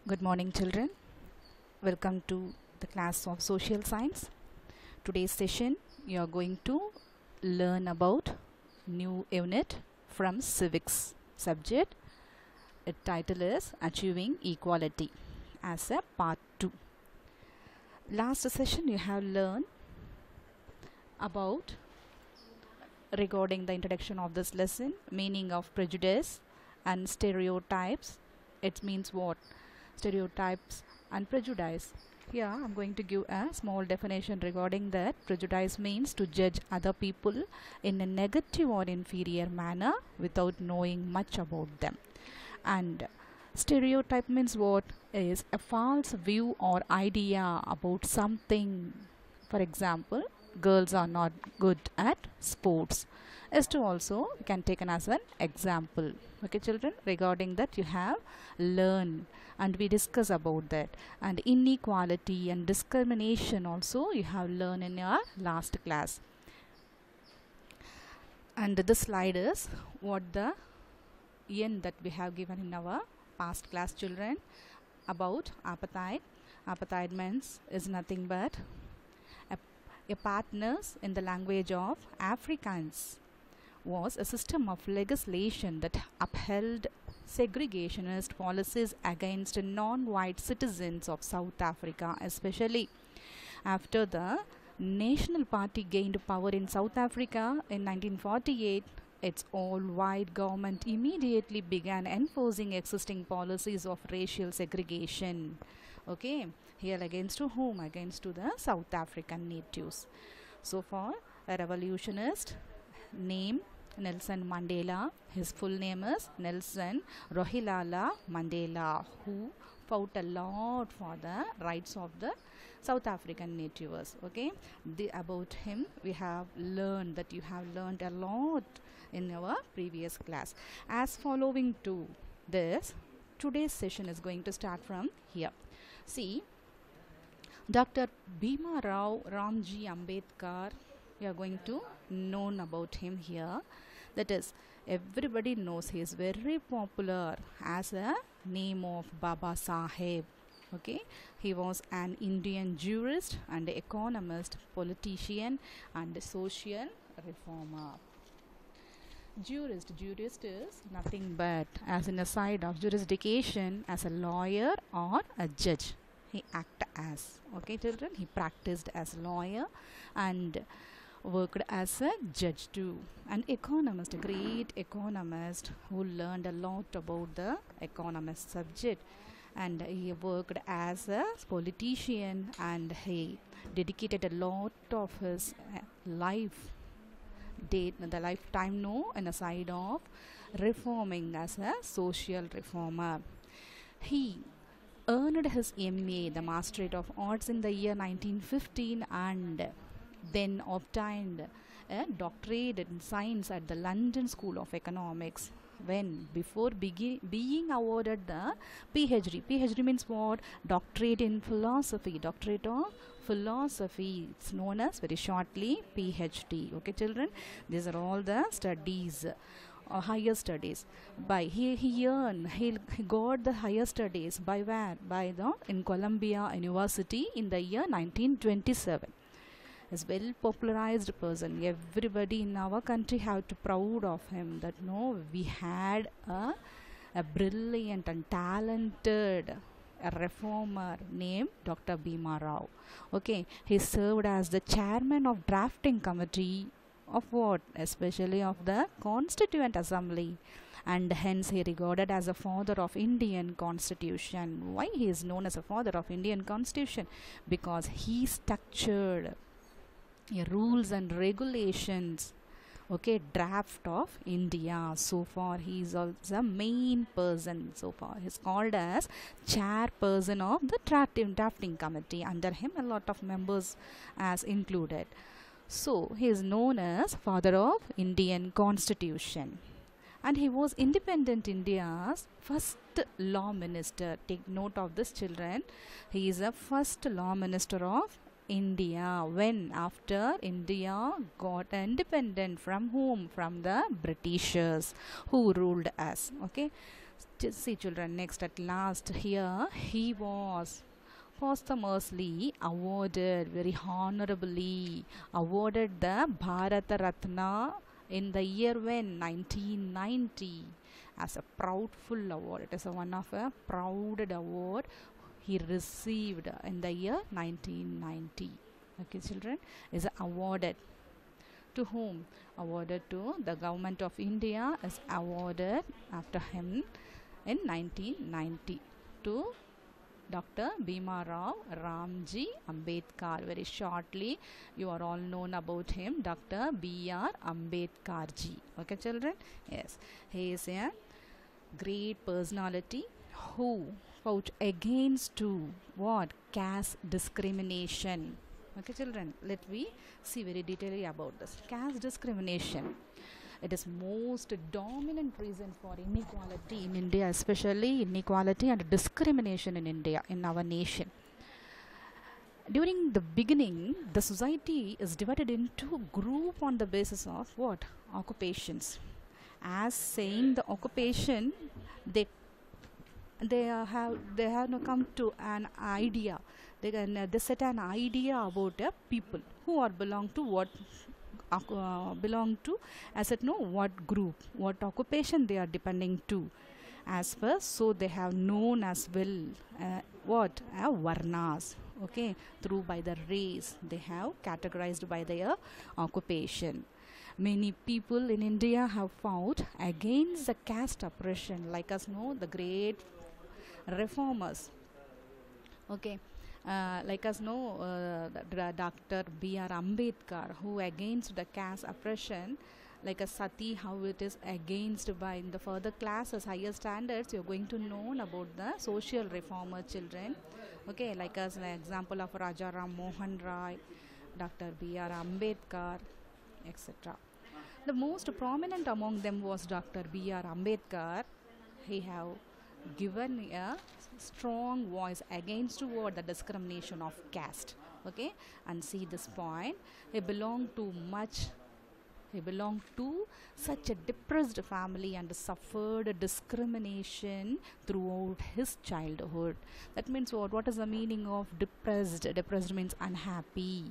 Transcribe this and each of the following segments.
Good morning, children. Welcome to the class of social science. Today's session you are going to learn about new unit from civics subject. Its title is Achieving Equality as a part 2. Last session you have learned about regarding the introduction of this lesson, meaning of prejudice and stereotypes. It means what? Stereotypes and prejudice. Here I'm going to give a small definition regarding that. Prejudice means to judge other people in a negative or inferior manner without knowing much about them. And stereotype means what? Is a false view or idea about something. For example, girls are not good at sports. Is to also can taken as an example. Okay, children, regarding that you have learned and we discuss about that. And inequality and discrimination also you have learned in your last class. And this slide is what the end that we have given in our past class, children, about apartheid. Apartheid means is nothing but a partners in the language of Afrikaans was a system of legislation that upheld segregationist policies against non-white citizens of South Africa, especially after the National Party gained power in South Africa in 1948. Its all-white government immediately began enforcing existing policies of racial segregation. Okay, here against to whom? Against to the South African natives. So far, a revolutionist named Nelson Mandela. His full name is Nelson Rolihlahla Mandela, who fought a lot for the rights of the South African natives. Okay, about him we have learned that you have learned a lot in our previous class. As following to this, today's session is going to start from here. See, Dr. Bhimrao Ramji Ambedkar, we are going to know about him here. That is, everybody knows he is very popular as a name of Baba Saheb. Okay, he was an Indian jurist and economist, politician and social reformer. Jurist is nothing but as in a side of jurisdiction as a lawyer or a judge. He acted as, okay children, he practiced as lawyer and worked as a judge too. An economist, a great economist who learned a lot about the economist subject, and he worked as a politician and he dedicated a lot of his life the lifetime in a side of reforming as a social reformer. He earned his MA, the Masterate of Arts, in the year 1915 and then obtained a doctorate in science at the London School of Economics. Before being awarded the PhD. PhD means what? Doctorate in philosophy. Doctorate of philosophy. It's known as very shortly PhD. Okay, children. These are all the studies, higher studies. He got the higher studies by where? In Columbia University in the year 1927. Is well popularized person. Everybody in our country have to proud of him that no, we had a brilliant and talented reformer named Dr. Bhimrao. Okay, he served as the chairman of drafting committee of what? Especially of the Constituent Assembly, and hence he regarded as a father of Indian Constitution. Why he is known as a father of Indian Constitution? Because he structured rules and regulations, okay, draft of India. So far he is also the main person. So far he is called as chairperson of the drafting committee. Under him a lot of members as included. So he is known as father of Indian Constitution, and he was independent India's first law minister. Take note of this, children. He is the first law minister of India when after India got independent from whom? From the Britishers who ruled us. Okay, see children, next at last here he was posthumously awarded, very honorably awarded the Bharata Ratna in the year when 1990 as a proudful award. It is one of a proud award he received in the year 1990. Okay children, is awarded to whom? Awarded to the government of India, is awarded after him in 1990 to Dr. Bhimrao Ramji Ambedkar. Very shortly, you are all known about him, Dr. B.R. Ambedkar ji. Okay, children? Yes, he is a great personality who fought against to what? Caste discrimination. Okay, children? Let me see very detailedly about this. Caste discrimination. It is most dominant reason for inequality in India, especially inequality and discrimination in India, in our nation. During the beginning, the society is divided into group on the basis of what? Occupations. As saying the occupation, they have now come to an idea. They set an idea about a people who are belong to what belong to, as it know what group, what occupation they are depending to, as per, so they have known as well what varnas. Okay, through by the race they have categorized by their occupation. Many people in India have fought against the caste oppression, like us know the great reformers. Okay, like us know Dr. B.R. Ambedkar, who against the caste oppression, like a sati, how it is against by in the further classes, higher standards, you're going to know about the social reformer children. Okay, like as an example of Raja Ram Mohan Rai, Dr. B.R. Ambedkar, etc. The most prominent among them was Dr. B.R. Ambedkar. He have given a strong voice against what? The discrimination of caste. Okay, and see this point, he belonged to such a depressed family and suffered discrimination throughout his childhood. That means what is the meaning of depressed? Depressed means unhappy,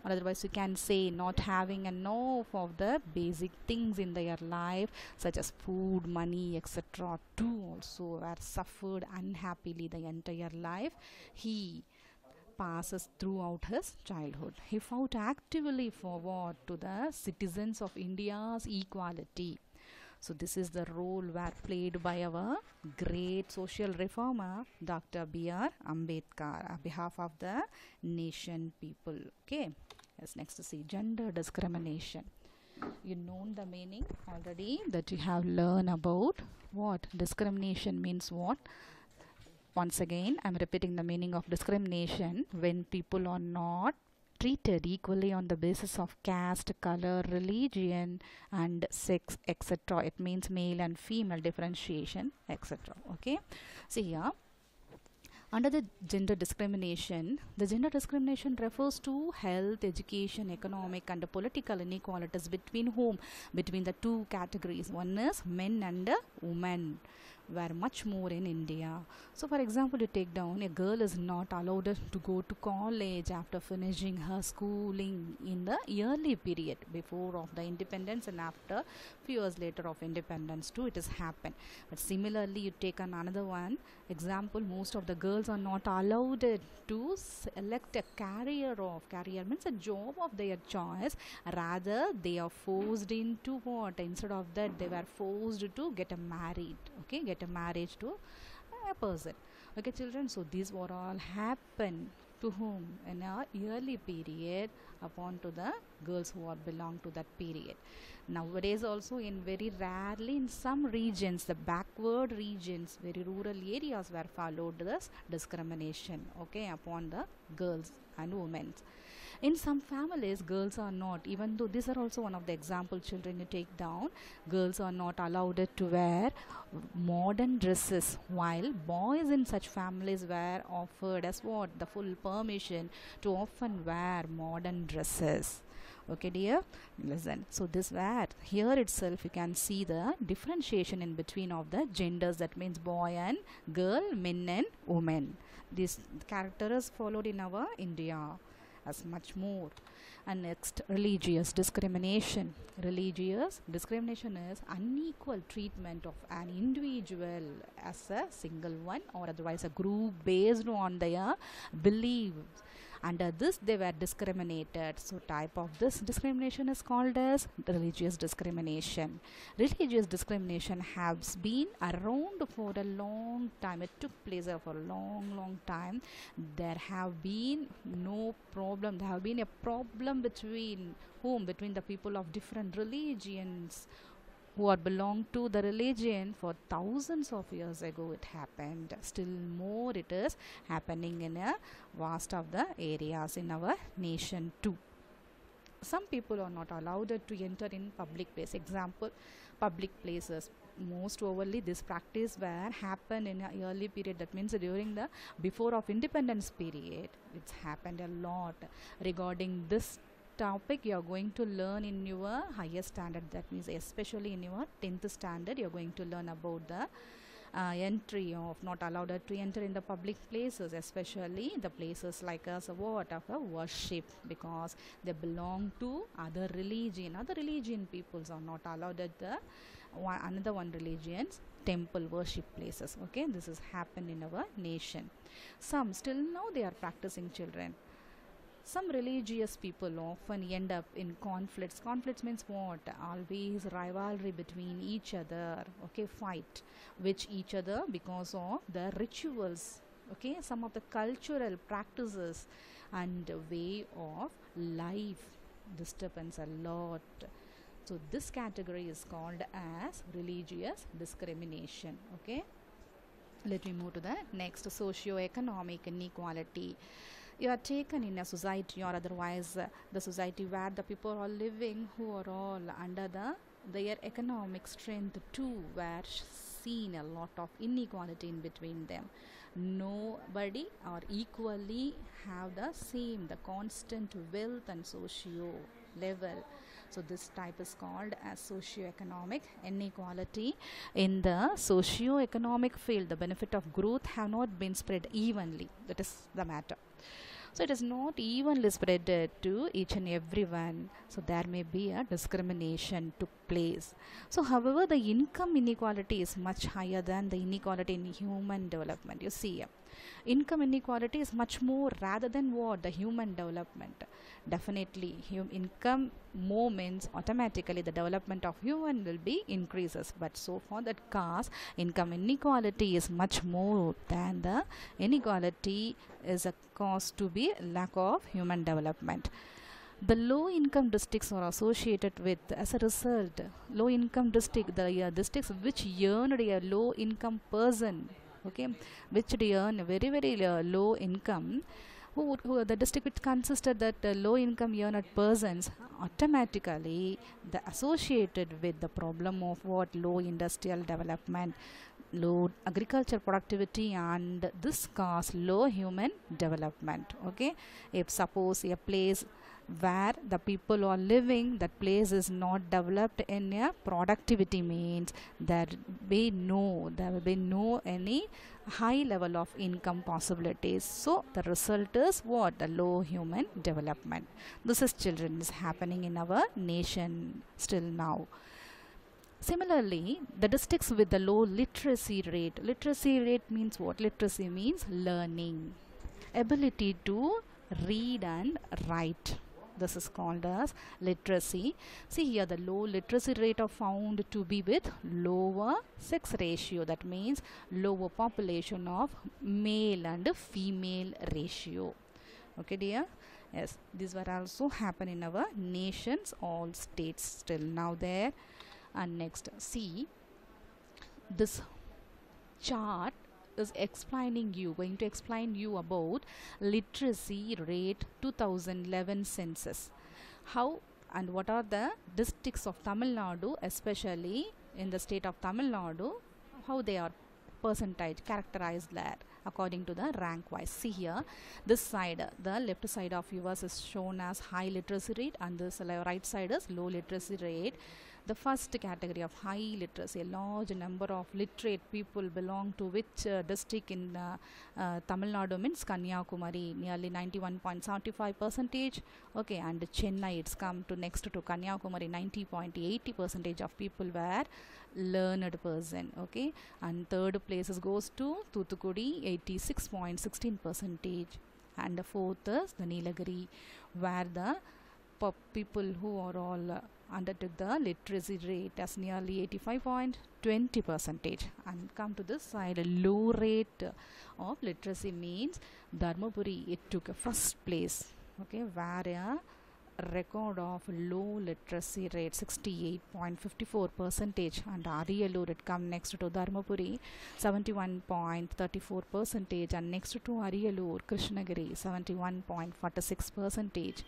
or otherwise you can say not having enough of the basic things in their life, such as food, money, etc. too also were suffered unhappily the entire life he passes throughout his childhood. He fought actively for what? To the citizens of India's equality. So this is the role were played by our great social reformer Dr. B.R. Ambedkar on behalf of the nation people. Okay, yes, next to see gender discrimination. You know the meaning already, that you have learned about what discrimination means. What? Once again, I am repeating the meaning of discrimination: when people are not treated equally on the basis of caste, color, religion and sex, etc. It means male and female differentiation, etc. Okay, see here, under the gender discrimination refers to health, education, economic and political inequalities between whom? Between the two categories. One is men and women, were much more in India. So for example, you take down, a girl is not allowed to go to college after finishing her schooling in the early period before of the independence, and after few years later of independence too it has happened. But similarly, you take another one example, most of the girls are not allowed to select a career means a job of their choice, rather they are forced into what? Instead of that, they were forced to get married. Okay, get a marriage to a person. Okay children, so these were all happen to whom? In a early period, upon to the girls who are belong to that period. Nowadays also, in very rarely in some regions, the backward regions, very rural areas, were followed this discrimination, okay, upon the girls and women. In some families, girls are not, even though these are also one of the example children you take down, girls are not allowed to wear modern dresses, while boys in such families were offered as what? The full permission to often wear modern dresses. Okay dear, listen. So this where here itself you can see the differentiation in between of the genders, that means boy and girl, men and women. This character is followed in our India as much more. And next, religious discrimination. Religious discrimination is unequal treatment of an individual as a single one or otherwise a group based on their beliefs. Under this they were discriminated. So type of this discrimination is called as religious discrimination. Religious discrimination has been around for a long time. It took place for a long time. There have been no problem. There have been a problem between whom? Between the people of different religions who are belong to the religion for thousands of years ago. It happened. Still more it is happening in a vast of the areas in our nation too. Some people are not allowed to enter in public place. Example, public places. Most overly this practice were happened in a early period, that means during the before of independence period. It's happened a lot. Regarding this topic you are going to learn in your higher standard, that means especially in your 10th standard you are going to learn about the entry of not allowed to enter in the public places, especially the places like us what of a worship, because they belong to other religion peoples are not allowed at the another one religion's temple worship places. Okay, this has happened in our nation. Some still now they are practicing, children. Some religious people often end up in conflicts. Conflicts means what? Always rivalry between each other. Okay, fight with each other because of the rituals. Okay, some of the cultural practices and way of life disturbance a lot. So this category is called as religious discrimination. Okay, let me move to the next, socio-economic inequality. You are taken in a society or otherwise the society where the people are living who are all under their economic strength too, were seen a lot of inequality in between them. Nobody are equally have the constant wealth and socio level. So this type is called as socio-economic inequality. In the socio-economic field, the benefit of growth have not been spread evenly. That is the matter. So it is not evenly spread to each and everyone. So there may be a discrimination took place. So however, the income inequality is much higher than the inequality in human development. You see, income inequality is much more rather than what? The human development. Definitely income more means automatically the development of human will be increases, but so far that cause income inequality is much more than the inequality is a cause to be lack of human development. The low income districts are associated with, as a result, low income district, the districts which earned a low income person, okay, which they earn very low income, who the district which consisted that low income earned persons, automatically the associated with the problem of what? Low industrial development, low agriculture productivity, and this cause low human development. Okay, if suppose a place where the people are living, that place is not developed in a productivity, means there will be no any high level of income possibilities. So the result is what? The low human development. This is, children, is happening in our nation still now. Similarly, the districts with the low literacy rate means what? Literacy means learning, ability to read and write. This is called as literacy. See here, the low literacy rate are found to be with lower sex ratio. That means lower population of male and female ratio. Okay, dear? Yes, these were also happen in our nations, all states still now there. And next, see, this chart is going to explain you about literacy rate 2011 census. How and what are the districts of Tamil Nadu, especially in the state of Tamil Nadu, how they are percentage characterized that according to the rank wise. See here, this side, the left side of yours is shown as high literacy rate, and this right side is low literacy rate. The first category of high literacy, a large number of literate people belong to which district in Tamil Nadu means Kanyakumari, nearly 91.75%. Okay, and Chennai, it's come to next to Kanyakumari, 90.80% of people were learned person. Okay, and third place goes to Thuthukudi, 86.16%, and the fourth is the Nilagiri, where the people who are all undertook the literacy rate as nearly 85.20%. And come to this side, a low rate of literacy means Dharmapuri, it took a first place. Okay, where a record of low literacy rate 68.54%, and Ariyalur it come next to Dharmapuri 71.34%, and next to Ariyalur Krishnagiri 71.46%.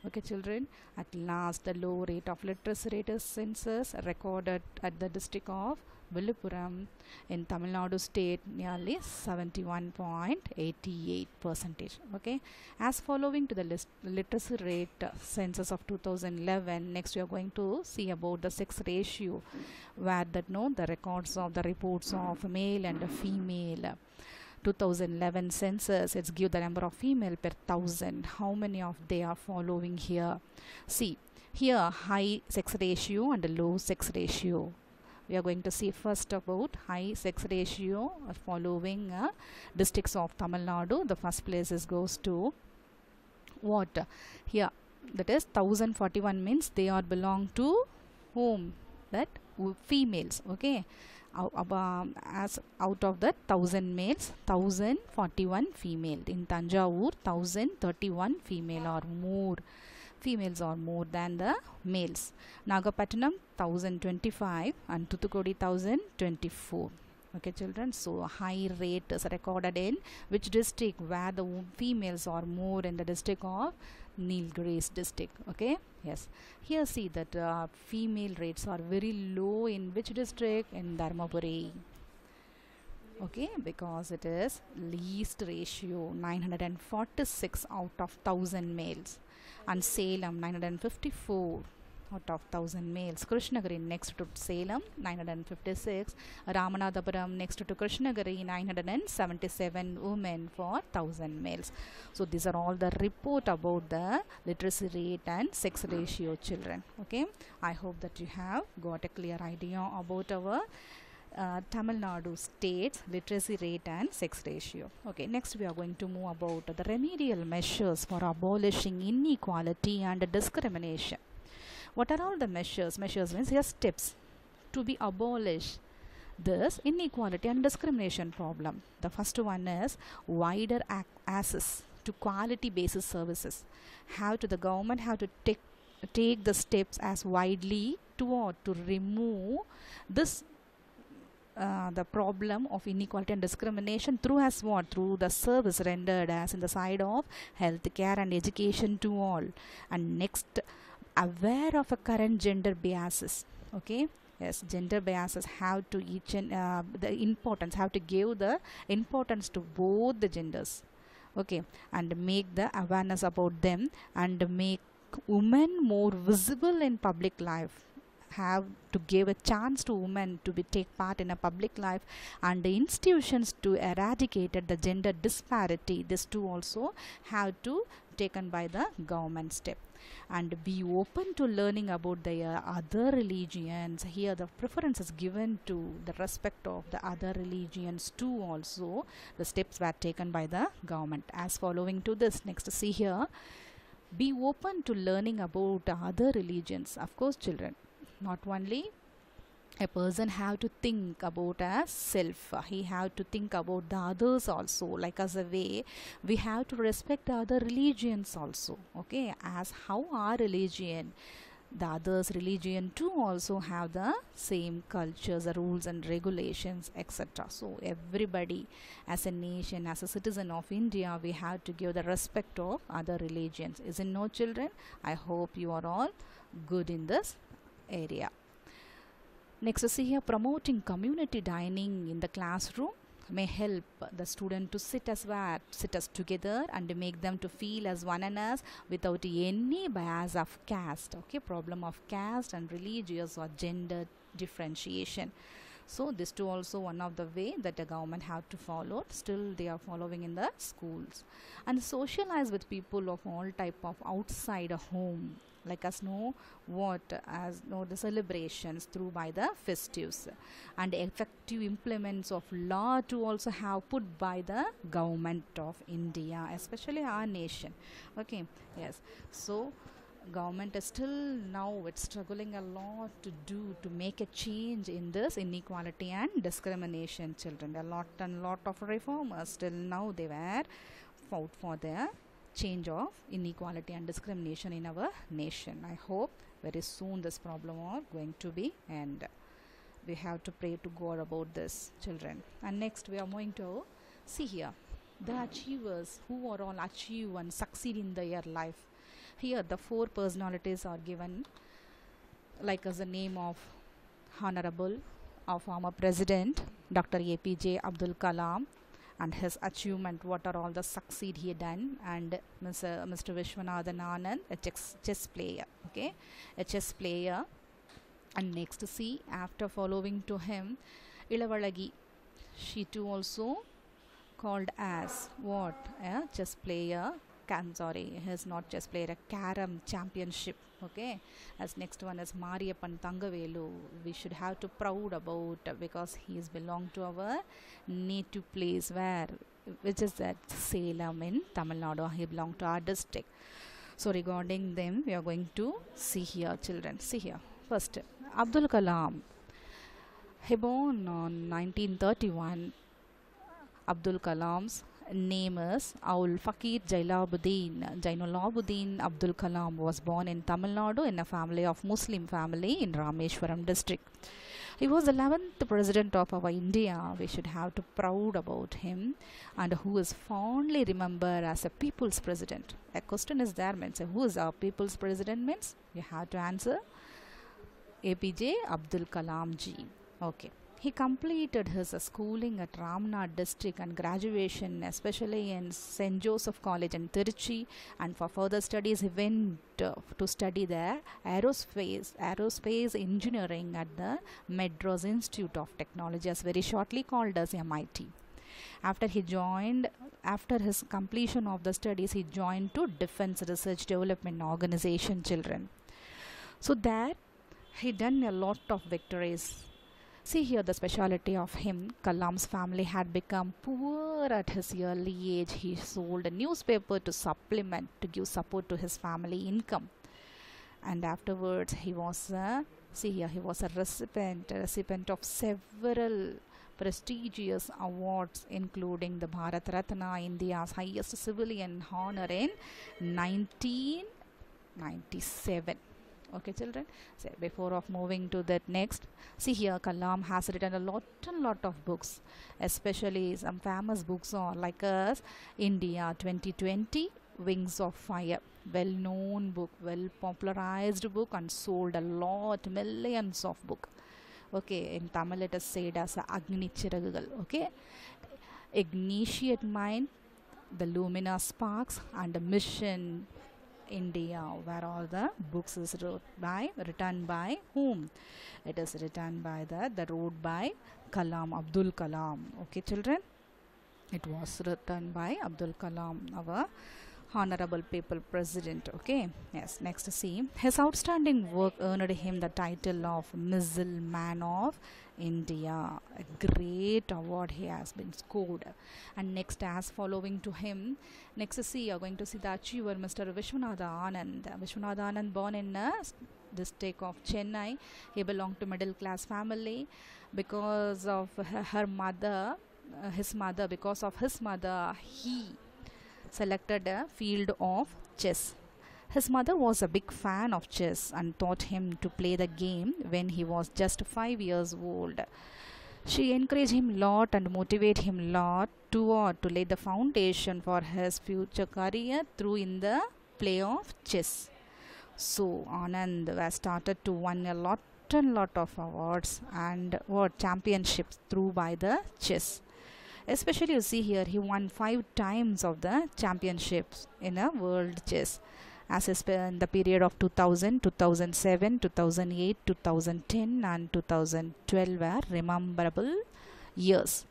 Okay children, at last the low rate of literacy rate is census recorded at the district of Villupuram in Tamil Nadu state, nearly 71.88%. Okay, as following to the literacy rate census of 2011, next we are going to see about the sex ratio, where that the records of the reports of male and female. 2011 census, it's give the number of female per thousand. How many of they are following here? See here, high sex ratio and low sex ratio. We are going to see first about high sex ratio following districts of Tamil Nadu. The first place goes to what? Here, that is 1041 means they are belong to whom? That females. Okay, as out of the 1000 males, 1041 female. In Tanjavur, 1031 female or more. Females are more than the males. Nagapattinam 1025 and Thuthukudi 1024. Okay children, so high rate is recorded in which district? Where the females are more in the district of Nilgiris district. Okay, yes, here see that female rates are very low in which district? In Dharmapuri. Okay, because it is least ratio 946 out of 1000 males, and Salem 954 out of 1000 males. Krishnagiri next to Salem 956, Ramanathapuram next to Krishnagiri 977 women for 1000 males. So these are all the report about the literacy rate and sex ratio children. Okay, I hope that you have got a clear idea about our Tamil Nadu state's literacy rate and sex ratio. Okay, next we are going to move about the remedial measures for abolishing inequality and discrimination. What are all the measures? Measures means here steps to be abolished this inequality and discrimination problem. The first one is wider access to quality basis services. How to the government have to take the steps as widely to remove this the problem of inequality and discrimination through as what? Through the service rendered as in the side of healthcare and education to all. And next, aware of a current gender biases. Okay, yes, gender biases have to each and the importance, have to give the importance to both the genders. Okay, and make the awareness about them and make women more visible in public life. Have to give a chance to women to take part in a public life, and the institutions to eradicate the gender disparity. This too also have to taken by the government step. And be open to learning about the other religions. Here the preference is given to the respect of the other religions too also. The steps were taken by the government. As following to this, next see here, be open to learning about other religions. Of course children, not only a person have to think about as self, he have to think about the others also. Like as a way, we have to respect the other religions also. Okay, as how our religion, the others religion too also have the same cultures, rules and regulations, etc. So everybody as a nation, as a citizen of India, we have to give the respect of other religions. Isn't no children? I hope you are all good in this area. Next, see here, promoting community dining in the classroom may help the student to sit as together and make them to feel as one and us without any bias of caste, okay, problem of caste and religious or gender differentiation. So this too also one of the way that the government have to follow. Still they are following in the schools. And socialize with people of all type of outside a home, like us know what as know the celebrations through by the festives, and effective implements of law to also have put by the government of India, especially our nation. Okay, yes. So government is still now it's struggling a lot to do to make a change in this inequality and discrimination, children. A lot and lot of reformers still now they were fought for their change of inequality and discrimination in our nation. I hope very soon this problem are going to be end. We have to pray to God about this, children. And next we are going to see here the achievers who are all achieve and succeed in their life. Here the 4 personalities are given like as the name of Honorable of former President Dr. APJ Abdul Kalam and his achievement, what are all the succeed he done, and Mr. Vishwanathan Anand, a chess player, okay, a chess player. And next see after following to him Ilavalagi, she too also called as what, a chess player. Sorry, he is not chess player, a carom championship, okay. As next one is Mariyappan Thangavelu, we should have to proud about because he is belong to our native place where which is at Salem in Tamil Nadu. He belong to our district. So regarding them we are going to see here, children. See here first Abdul Kalam, he born on 1931. Abdul Kalam's name is Aul Fakir Jainulabuddin Abdul Kalam was born in Tamil Nadu in a family of Muslim family in Rameshwaram district. He was the 11th president of our India. We should have to proud about him, and who is fondly remembered as a people's president. A question is there means who is our people's president means you have to answer APJ Abdul Kalam ji. Okay. He completed his schooling at Ramnad district and graduation especially in St. Joseph College in Tiruchi, and for further studies he went to study there aerospace engineering at the Madras Institute of Technology, as very shortly called as MIT. After his completion of the studies, he joined to Defense Research Development Organization, children. So there he done a lot of victories. See here the speciality of him. Kalam's family had become poor at his early age. He sold a newspaper to give support to his family income. And afterwards he was a recipient of several prestigious awards, including the Bharat Ratna, India's highest civilian honor, in 1997. Okay, children. So before of moving to that next, see here Kalam has written a lot of books, especially some famous books are like us India 2020, Wings of Fire, well-known book, well-popularized book, and sold a lot, millions of book. Okay, in Tamil it is said as Agni Chiragugal. Okay, Ignatiate Mind, The Luminous Sparks, and the Mission India, where all the books is written by whom? It is written by the wrote by Kalam, Abdul Kalam. Okay, children, it was written by Abdul Kalam, our honorable people president. Okay, yes. Next to see his outstanding work earned him the title of Missile Man of India, a great award he has been scored. And next, as following to him, next to see, you are going to see the achiever Mr. Vishwanathan Anand. Vishwanathan Anand, born in district of Chennai. He belonged to middle class family because of his mother, he selected a field of chess. His mother was a big fan of chess and taught him to play the game when he was just 5 years old. She encouraged him a lot and motivated him a lot to lay the foundation for his future career through in the play of chess. So Anand was started to win a lot lot of awards and what championships through by the chess. Especially you see here, he won 5 times of the championships in a world chess. As in the period of 2000, 2007, 2008, 2010 and 2012 were rememberable years.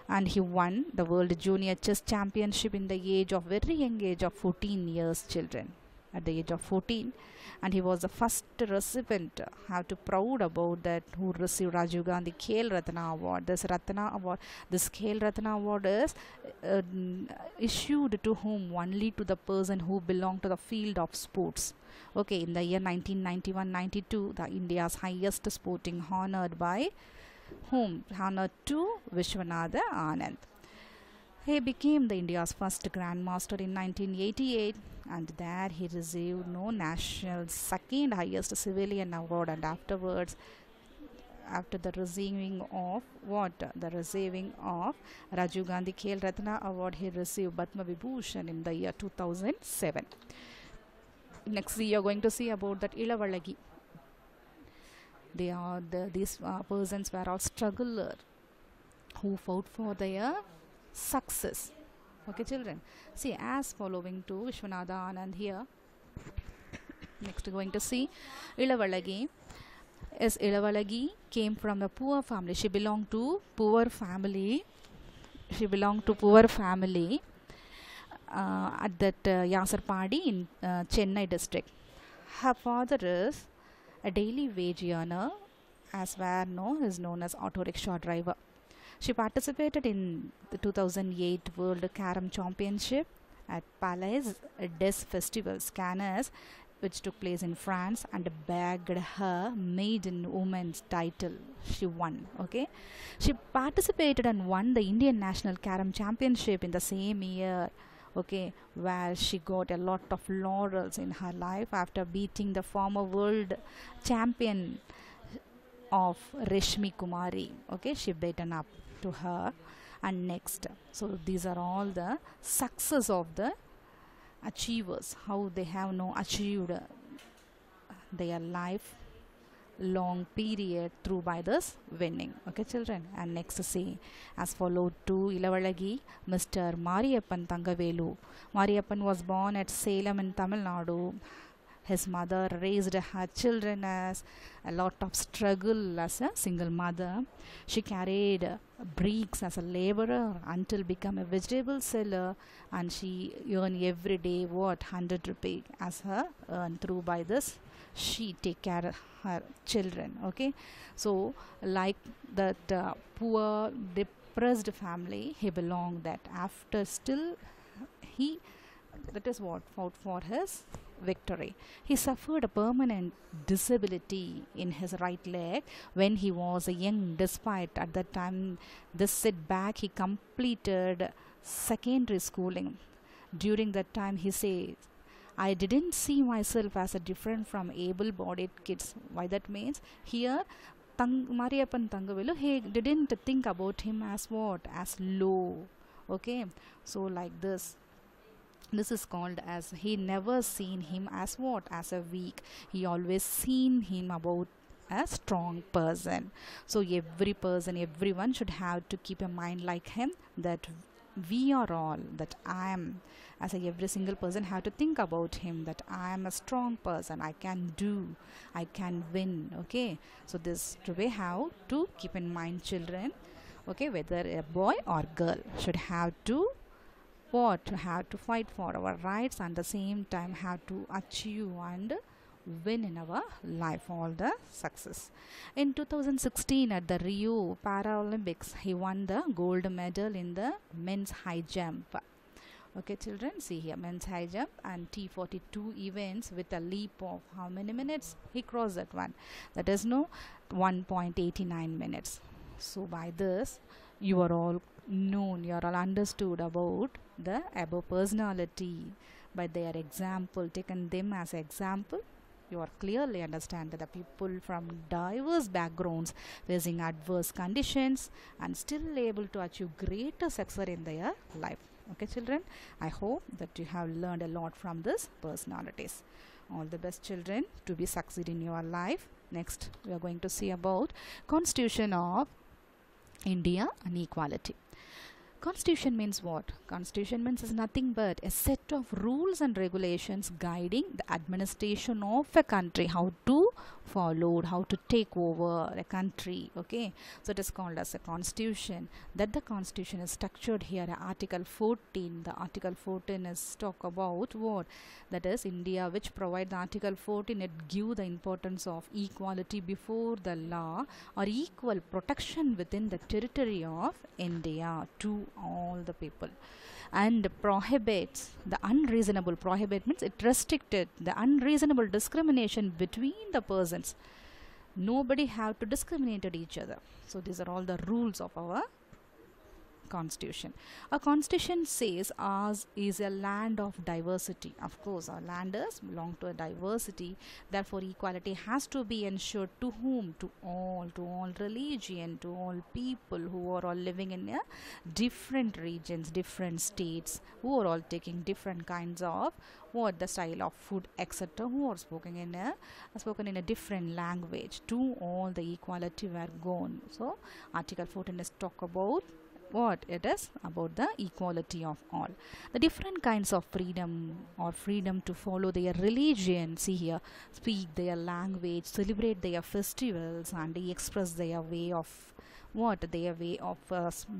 And he won the World Junior Chess Championship in the age of very young age of 14 years children. At the age of 14, and he was the first recipient. Have to proud about that, who received Rajiv Gandhi Khel Ratna Award. This Khel Ratna Award is issued to whom? Only to the person who belonged to the field of sports. Okay, in the year 1991-92, the India's highest sporting honored by whom? Honored to Vishwanatha Anand. He became the India's first Grandmaster in 1988, and there he received national second highest civilian award. And afterwards, after the receiving of Rajiv Gandhi Khel Ratna Award, he received Padma Vibhushan in the year 2007. Next, we are going to see about that Ilavalagi. These persons were all strugglers who fought for their success. Okay children, see as following to Vishwanatha Anand here. Next we're going to see Ilavalagi. Yes, Ilavalagi came from a poor family. She belonged to poor family. At that Yasarpadi in Chennai district. Her father is a daily wage earner, as is known as auto rickshaw driver. She participated in the 2008 World Carom Championship at Palais des Festivals, Cannes, which took place in France, and bagged her maiden women's title. She won. Okay, she participated and won the Indian National Carom Championship in the same year. Okay, where she got a lot of laurels in her life after beating the former world champion of Reshmi Kumari. Okay, she beaten up to her. And next, so these are all the success of the achievers, how they have achieved their life long period through by this winning. Okay children, and next see as followed to Ilavalagi, Mr. Mariyappan Thangavelu. Mariyappan was born at Salem in Tamil Nadu. His mother raised her children as a lot of struggle as a single mother. She carried bricks as a laborer until become a vegetable seller, and she earned every day 100 rupees as her earn through by this. She take care of her children. Okay, so like that poor depressed family he belonged, that after still he fought for his victory. He suffered a permanent disability in his right leg when he was young. Despite at that time this setback, he completed secondary schooling. During that time he says, I didn't see myself as a different from able-bodied kids. Why that means? Here Mariyappan Thangavelu, he didn't think about him as what? As low. Okay, so like this is called as, he never seen him as what? As a weak. He always seen him about a strong person. So every person, everyone should have to keep a mind like him, that we are all, that I am, as every single person have to think about him, that I am a strong person, I can do, I can win. Okay, so this we have to keep in mind children. Okay, whether a boy or girl should have to have to fight for our rights, and the same time have to achieve and win in our life all the success. In 2016 at the Rio Paralympics, he won the gold medal in the men's high jump. Okay children, see here, men's high jump and T42 events with a leap of how many minutes? He crossed that one. That is 1.89 minutes. So by this you are all known, you are all understood about the above personality by their example, taken them as example. You are clearly understand that the people from diverse backgrounds facing adverse conditions and still able to achieve greater success in their life. Okay children, I hope that you have learned a lot from these personalities. All the best children to be succeed in your life. Next, we are going to see about Constitution of India and equality. Constitution means what? Constitution means is nothing but a set of rules and regulations guiding the administration of a country, how to follow, how to take over a country. Okay, so it is called as a constitution. That the constitution is structured here. Article 14. The Article 14 is talk about what? That is India, which provide the Article 14. It give the importance of equality before the law or equal protection within the territory of India to all the people, and prohibits the unreasonable. Prohibit means it restricted the unreasonable discrimination between the persons. Nobody have to discriminate at each other. So these are all the rules of our constitution. A constitution says ours is a land of diversity. Of course, our landers belong to a diversity. Therefore, equality has to be ensured to whom? To all religion, to all people who are all living in different regions, different states, who are all taking different kinds of what the style of food, etc., who are spoken in a different language. To all the equality were gone. So, Article 14 is talk about what it is about the equality of all. The different kinds of freedom or freedom to follow their religion, see here, speak their language, celebrate their festivals, and express their way of what? Their way of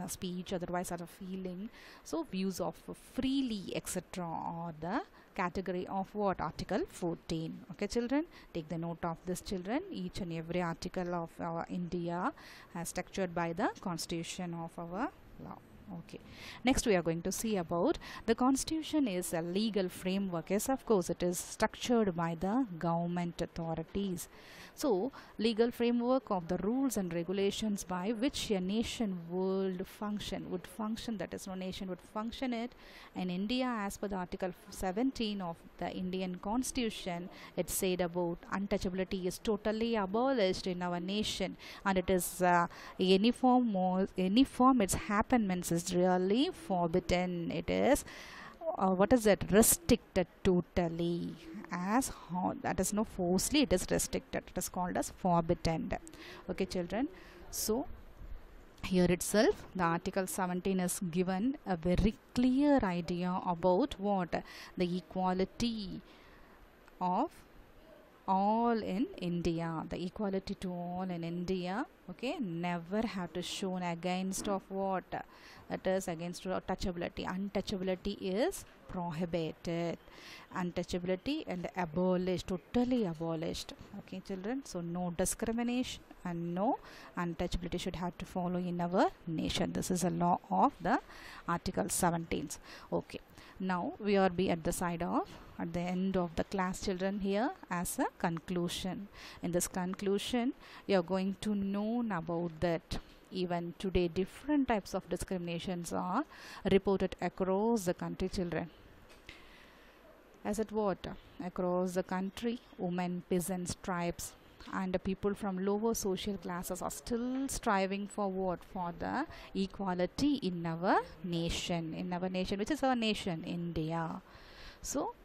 speech, otherwise other feeling. So views of freely, etc., or the category of what? Article 14. Okay, children, take the note of this, children. Each and every article of our India has structured by the constitution of our law. Okay, next we are going to see about the constitution is a legal framework. Yes, of course, it is structured by the government authorities. So legal framework of the rules and regulations by which a nation would function, that is, no nation would function it. And India, as per the Article 17 of the Indian Constitution, it said about untouchability is totally abolished in our nation, and it is any form its happenments is really forbidden. It is what is it? Restricted totally. As that is no forcefully, it is restricted. It is called as forbidden. Okay, children. So here itself, the Article 17 is given a very clear idea about what? The equality of all in India. The equality to all in India. Okay, never have to shown against of what? That is against touchability. Untouchability is prohibited. Untouchability and abolished, totally abolished. Okay, children. So no discrimination and no untouchability should have to follow in our nation. This is a law of the Article 17. Okay. Now we are at the end of the class, children, here as a conclusion. In this conclusion, you are going to know about that even today different types of discriminations are reported across the country, children. As it what? Across the country, women, peasants, tribes, and the people from lower social classes are still striving for what? For the equality in our nation. In our nation, which is our nation, India. So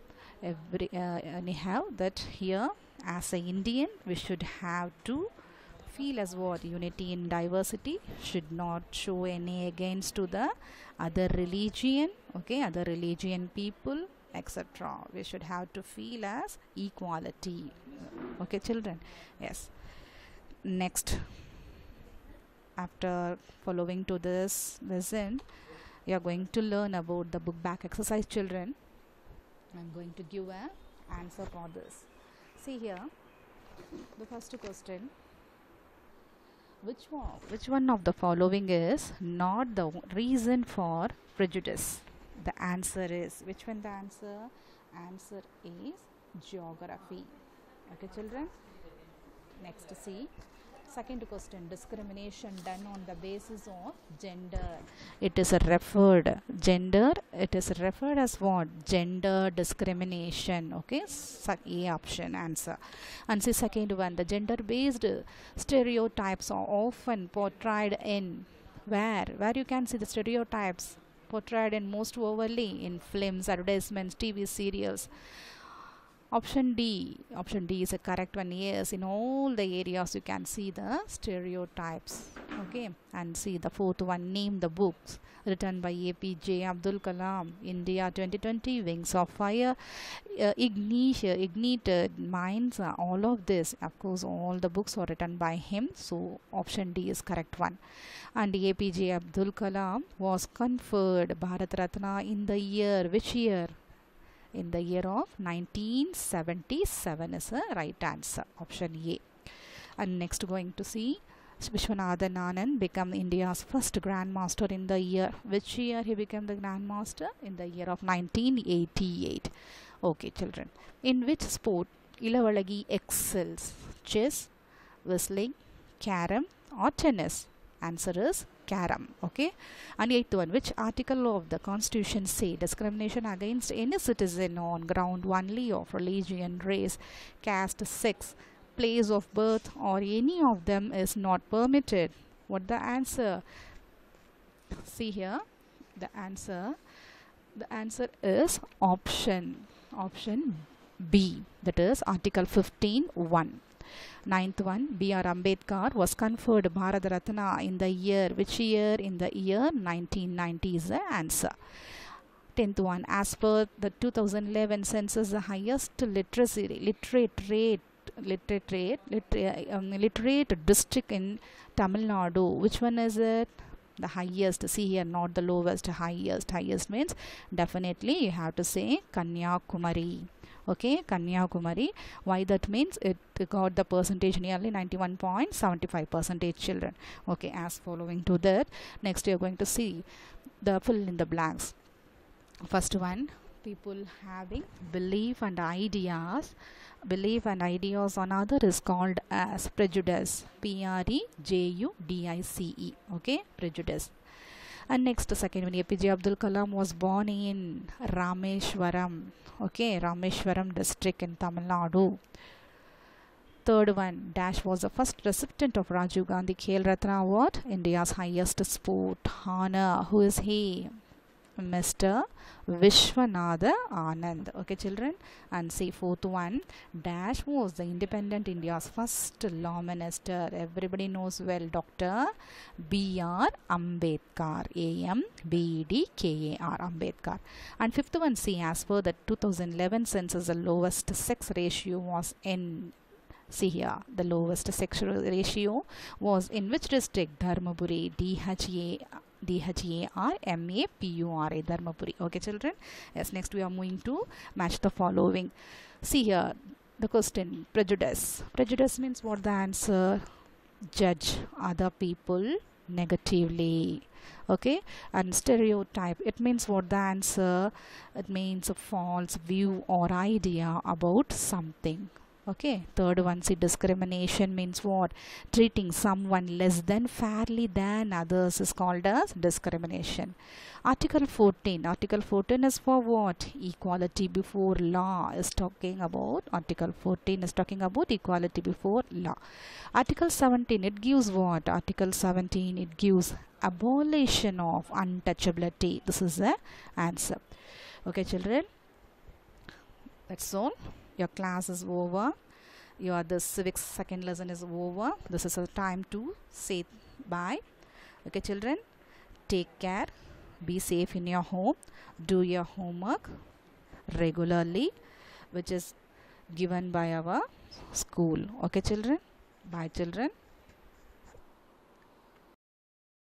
anyhow, that here as an Indian, we should have to feel as what? Unity in diversity, should not show any against to the other religion, okay, other religion people, etc. We should have to feel as equality. Okay, children. Yes. Next, after following to this lesson, you are going to learn about the book back exercise, children. I am going to give an answer for this. See here, the first question. Which one of the following is not the reason for prejudice? The answer is, which one the answer? Answer is geography. Okay, children. Next, see. Second question, discrimination done on the basis of gender. It is referred as what? Gender discrimination. Okay, A option answer. And see second one, the gender based stereotypes are often portrayed in where you can see the stereotypes portrayed in most overly in films, advertisements, TV serials. Option D. Option D is a correct one. Yes, in all the areas you can see the stereotypes. Okay, and see the fourth one. Name the books written by APJ Abdul Kalam. India 2020, Wings of Fire, Ignited Minds. All of this, of course, all the books are written by him. So option D is correct one. And APJ Abdul Kalam was conferred Bharat Ratna in the year, which year? In the year of 1977 is the right answer. Option A. And next going to see Vishwanathan Anand become India's first Grandmaster in the year. Which year he became the Grandmaster? In the year of 1988. Okay, children. In which sport Ilavalagi excels? Chess, whistling, carom or tennis? Answer is carom. Okay. And eighth one, which article of the Constitution say discrimination against any citizen on ground only of religion, race, caste, sex, place of birth or any of them is not permitted? What the answer? See here, the answer is option B, that is article 15(1). Ninth one, B.R. Ambedkar was conferred Bharat Ratna in the year, which year? In the year 1990 is the answer. 10th one, as per the 2011 census, the highest literate district in Tamil Nadu. Which one is it? The highest. See here, not the lowest, highest. Highest means definitely you have to say Kanyakumari. Okay, Kanyakumari. Why that means? It got the percentage nearly 91.75% children. Okay, as following to that, next you are going to see the fill in the blanks. First one, people having belief and ideas on other is called as prejudice. Prejudice. Okay, prejudice. And next, second one, APJ Abdul Kalam was born in Rameshwaram. Okay, Rameshwaram district in Tamil Nadu. Third one, Dash was the first recipient of Rajiv Gandhi Khel Ratna Award, India's highest sport honor. Who is he? Mr. Vishwanathan Anand. Okay, children. And see fourth one, Dash was the independent India's first law minister. Everybody knows well, Dr. B.R. Ambedkar. A-M-B-E-D-K-A-R. Ambedkar. And fifth one, see, as per the 2011 census, the lowest sex ratio was in. See here, the lowest sex ratio was in which district? Dharmaburi. D-H-A-R-M-A-P-U-R-A, Dharmapuri. Okay, children. Yes, next we are moving to match the following. See here, the question, prejudice. Prejudice means what the answer? Judge other people negatively. Okay, and stereotype, it means what the answer? It means a false view or idea about something. Okay, third one, see, discrimination means what? Treating someone less than fairly than others is called as discrimination. Article 14. Article 14 is for what? Equality before law is talking about. Article 14 is talking about equality before law. Article 17, it gives what? Article 17, it gives abolition of untouchability. This is the answer. Okay, children, that's all. Your class is over. The civics second lesson is over. This is a time to say bye. Okay, children, take care. Be safe in your home. Do your homework regularly, which is given by our school. Okay, children. Bye, children.